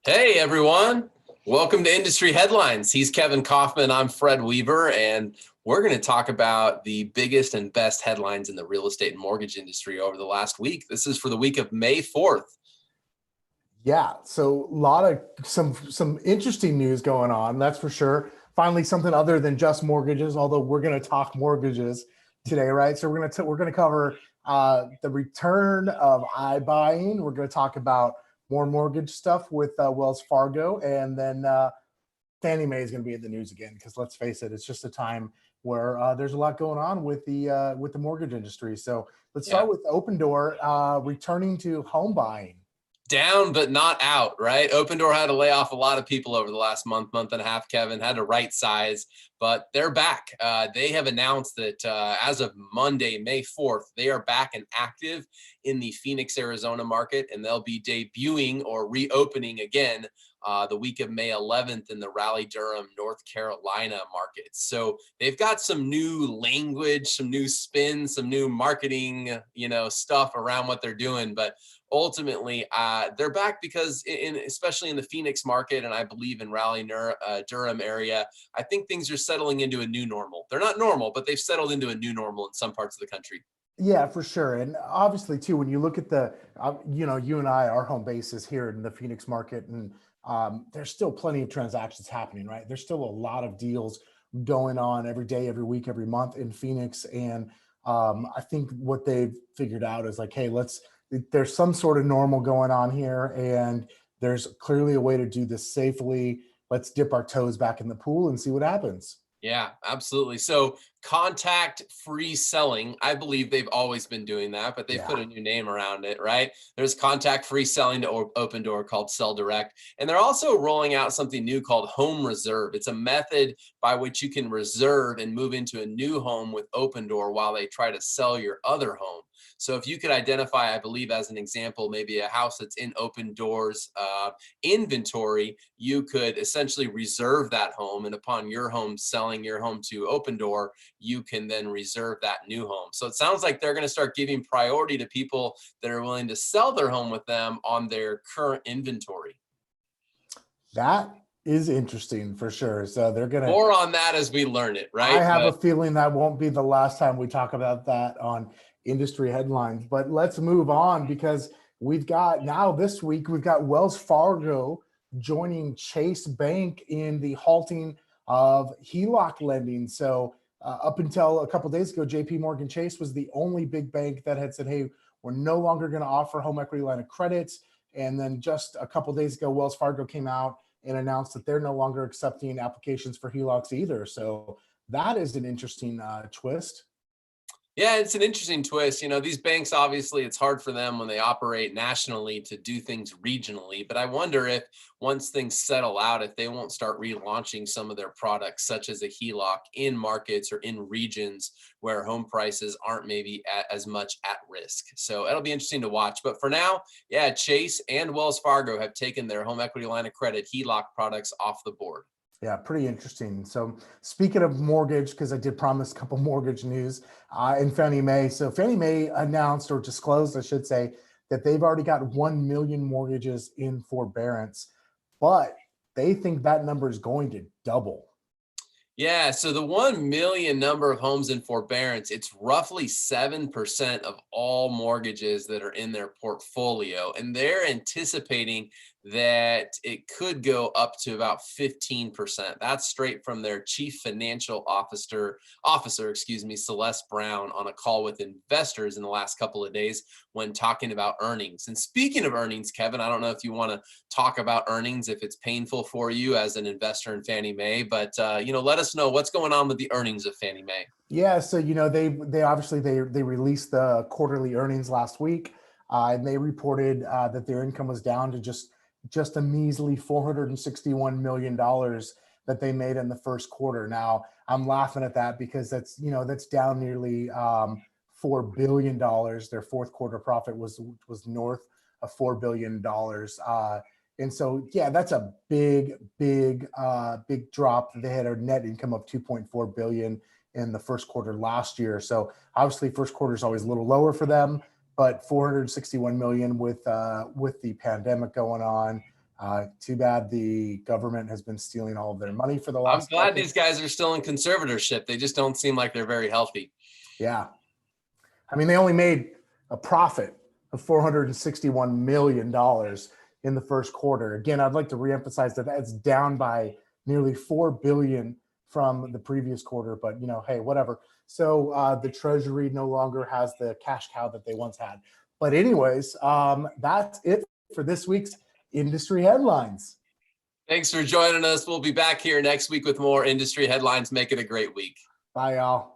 Hey everyone, welcome to Industry Headlines. He's Kevin Kaufman, I'm Fred Weaver, and we're going to talk about the biggest and best headlines in the real estate and mortgage industry over the last week. This is for the week of May 4th. Yeah, so a lot of some interesting news going on, that's for sure. Finally, something other than just mortgages, although we're going to talk mortgages today, right? So we're going to cover the return of iBuying. We're going to talk about more mortgage stuff with Wells Fargo, and then Fannie Mae is going to be in the news again because let's face it, it's just a time where there's a lot going on with the mortgage industry. So let's Yeah. start with Open Door returning to home buying. Down but not out, right? Open Door had to lay off a lot of people over the last month and a half. Kevin had to right size, but they're back. They have announced that as of Monday, May 4th, they are back and active in the Phoenix, Arizona market, and they'll be debuting or reopening again the week of May 11th in the Raleigh-Durham, North Carolina markets. So they've got some new language, some new spin, some new marketing, stuff around what they're doing, but ultimately, they're back because especially in the Phoenix market, and I believe in Raleigh-Durham area, I think things are settling into a new normal. They're not normal, but they've settled into a new normal in some parts of the country. Yeah, for sure. And obviously, too, when you look at you and I, our home base is here in the Phoenix market, and there's still plenty of transactions happening, right? There's still a lot of deals going on every day, every week, every month in Phoenix. And I think what they've figured out is like, hey, there's some sort of normal going on here, and there's clearly a way to do this safely. Let's dip our toes back in the pool and see what happens. Yeah, absolutely. So contact-free selling, I believe they've always been doing that, but they've put Yeah. a new name around it, right? There's contact-free selling to Open Door called Sell Direct, and they're also rolling out something new called Home Reserve. It's a method by which you can reserve and move into a new home with Open Door while they try to sell your other home. So if you could identify, I believe as an example, maybe a house that's in Open Door's inventory, you could essentially reserve that home, and upon your home selling your home to Open Door, you can then reserve that new home. So it sounds like they're going to start giving priority to people that are willing to sell their home with them on their current inventory. That is interesting for sure. So they're going to, More on that as we learn it, I right? have a But feeling that won't be the last time we talk about that on industry headlines. But let's move on because we've got now this week, we've got Wells Fargo joining Chase Bank in the halting of HELOC lending. So up until a couple of days ago, JP Morgan Chase was the only big bank that had said, hey, we're no longer going to offer home equity line of credits. And then just a couple of days ago, Wells Fargo came out and announced that they're no longer accepting applications for HELOCs either. So that is an interesting twist. yeah, it's an interesting twist. These banks, obviously, it's hard for them when they operate nationally to do things regionally. But I wonder if once things settle out, if they won't start relaunching some of their products, such as a HELOC, in markets or in regions where home prices aren't maybe as much at risk. So it'll be interesting to watch. But for now, yeah, Chase and Wells Fargo have taken their home equity line of credit HELOC products off the board. Yeah, pretty interesting. So speaking of mortgage, because I did promise a couple mortgage news in Fannie Mae. So Fannie Mae announced or disclosed, I should say, that they've already got 1 million mortgages in forbearance, but they think that number is going to double. Yeah, so the 1 million number of homes in forbearance, it's roughly 7% of all mortgages that are in their portfolio. And they're anticipating that it could go up to about 15%. That's straight from their chief financial officer, Celeste Brown, on a call with investors in the last couple of days when talking about earnings. And speaking of earnings, Kevin, I don't know if you want to talk about earnings, if it's painful for you as an investor in Fannie Mae, but let us know what's going on with the earnings of Fannie Mae. Yeah, so they obviously they released the quarterly earnings last week, and they reported that their income was down to just a measly $461 million that they made in the first quarter. Now I'm laughing at that because that's down nearly $4 billion. Their fourth quarter profit was north of $4 billion. And so, yeah, that's a big drop. They had a net income of 2.4 billion in the first quarter last year. So obviously, first quarter is always a little lower for them, but 461 million with the pandemic going on. Too bad the government has been stealing all of their money for the I'm last glad decade. these guys are still in conservatorship. They just don't seem like they're very healthy. Yeah. I mean, they only made a profit of $461 million in the first quarter. Again, I'd like to reemphasize that that's down by nearly $4 billion from the previous quarter, but hey, whatever. So the Treasury no longer has the cash cow that they once had. But anyways, that's it for this week's industry headlines. Thanks for joining us. We'll be back here next week with more industry headlines. Make it a great week. Bye, y'all.